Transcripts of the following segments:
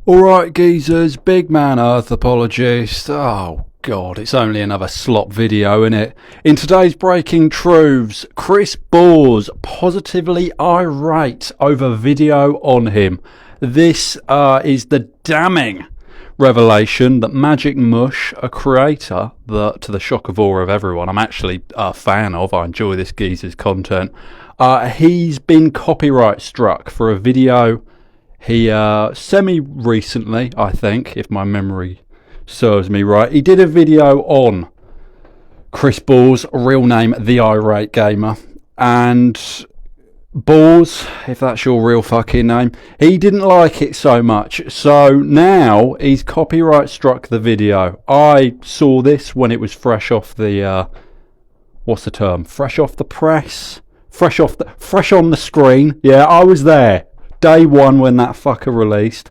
Alright geezers, big man earth apologist. Oh god, it's only another slop video, innit? In today's breaking truths, Chris Bores positively irate over video on him. This is the damning revelation that magicmush, a creator that, to the shock of awe of everyone, I'm actually a fan of, I enjoy this geezer's content, he's been copyright struck for a video he semi-recently, I think, if my memory serves me right, he did a video on Chris Bores, real name The Irate Gamer, and Bores, if that's your real fucking name, he didn't like it so much, so now he's copyright struck the video. I saw this when it was fresh off the, what's the term, fresh off the press, fresh on the screen. Yeah, I was there. Day one when that fucker released,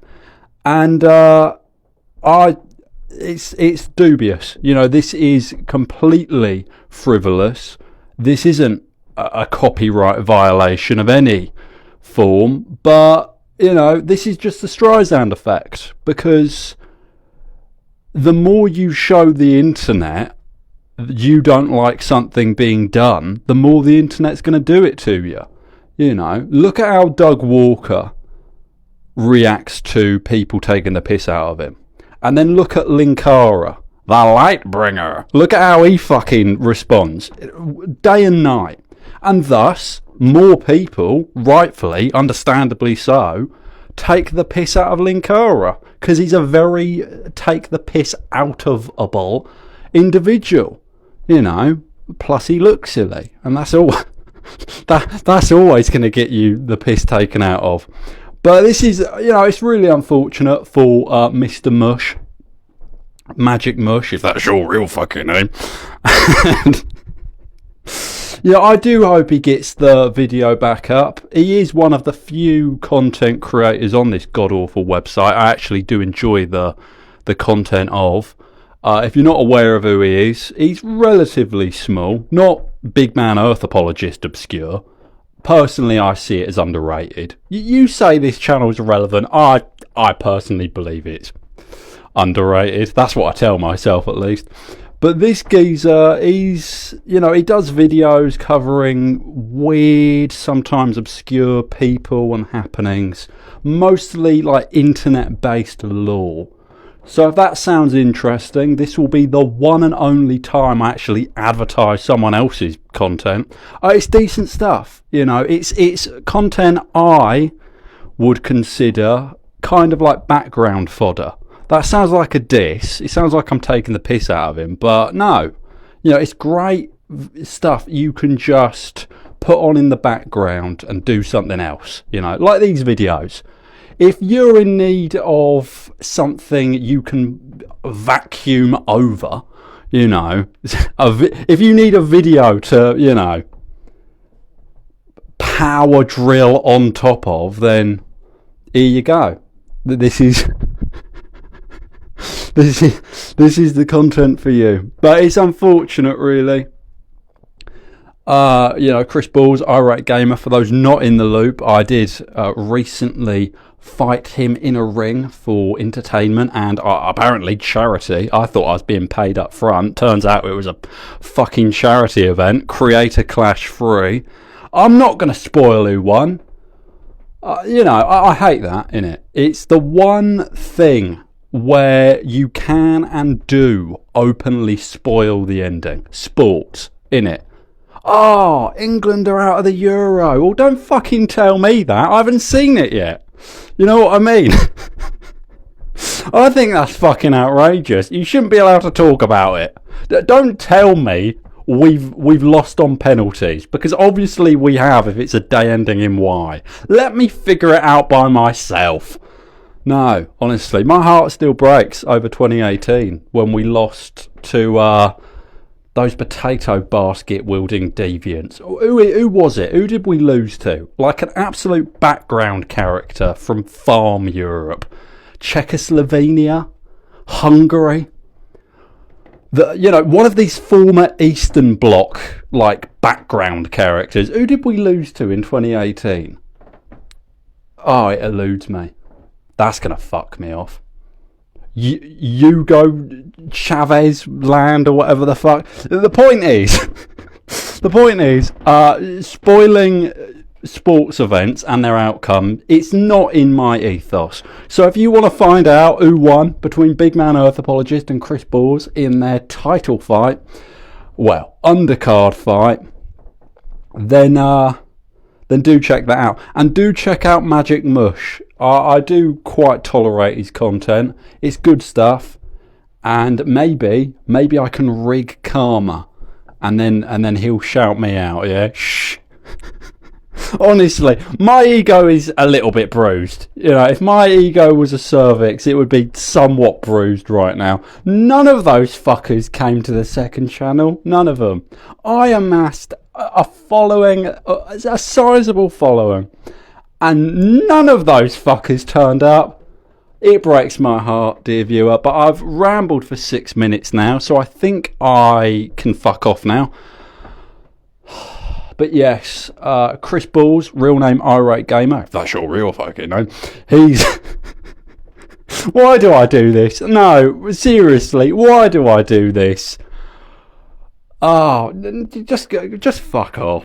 and it's dubious. You know, this is completely frivolous. This isn't a copyright violation of any form, but you know, this is just the Streisand effect, because the more you show the internet you don't like something being done, the more the internet's going to do it to you. You know, look at how Doug Walker reacts to people taking the piss out of him. And then look at Linkara, the Lightbringer. Look at how he fucking responds, day and night. And thus, more people, rightfully, understandably so, take the piss out of Linkara, because he's a very take the piss out of-able individual. You know, plus he looks silly, and that's all. That's always going to get you the piss taken out of. But this is, you know, it's really unfortunate for Mr. Mush, magicmush, if that's your real fucking name. And, yeah, I do hope he gets the video back up. He is one of the few content creators on this god-awful website I actually do enjoy the content of. If you're not aware of who he is, he's relatively small, not big man earth apologist obscure. Personally, I see it as underrated. You say this channel is irrelevant. I personally believe it's underrated. That's what I tell myself, at least. But this geezer, he's, you know, he does videos covering weird, sometimes obscure people and happenings, mostly like internet-based lore. So if that sounds interesting, this will be the one and only time I actually advertise someone else's content. It's decent stuff, you know. It's content I would consider kind of like background fodder. That sounds like a diss. It sounds like I'm taking the piss out of him, but no. You know, it's great stuff you can just put on in the background and do something else, you know, like these videos. If you're in need of something you can vacuum over, you know, if you need a video to, you know, power drill on top of, then here you go. This is this is the content for you. But it's unfortunate, really. You know, Chris Bores, Irate Gamer, for those not in the loop, I did recently fight him in a ring for entertainment and apparently charity. I thought I was being paid up front. Turns out it was a fucking charity event. Creator Clash free. I'm not going to spoil who won. You know, I hate that, innit? It's the one thing where you can and do openly spoil the ending. Sports, innit? Oh, England are out of the Euro. Well, don't fucking tell me that. I haven't seen it yet. You know what I mean? I think that's fucking outrageous. You shouldn't be allowed to talk about it. Don't tell me we've lost on penalties, because obviously we have if it's a day ending in Y. Let me figure it out by myself. No, honestly, my heart still breaks over 2018 when we lost to those potato basket wielding deviants. Who was it? Who did we lose to? Like an absolute background character from farm Europe. Czechoslovakia? Hungary? You know, one of these former Eastern Bloc, like, background characters. Who did we lose to in 2018? Oh, it eludes me. That's going to fuck me off. Hugo Chavez land or whatever the fuck. The point is, spoiling sports events and their outcome, it's not in my ethos. So if you want to find out who won between Big Man Earth Apologist and Chris Bores in their title fight, well, undercard fight, then do check that out. And do check out magicmush. I do quite tolerate his content. It's good stuff. And maybe I can rig karma. And then he'll shout me out, yeah? Shh. Honestly, my ego is a little bit bruised. You know, if my ego was a cervix, it would be somewhat bruised right now. None of those fuckers came to the second channel. None of them. I amassed a following, a sizable following, and none of those fuckers turned up. It breaks my heart, dear viewer, but I've rambled for 6 minutes now, so I think I can fuck off now. But yes, Chris Bores, real name Irate Gamer, if that's your real fucking name, he's... Why do I do this? No, seriously, why do I do this? Oh, just fuck off.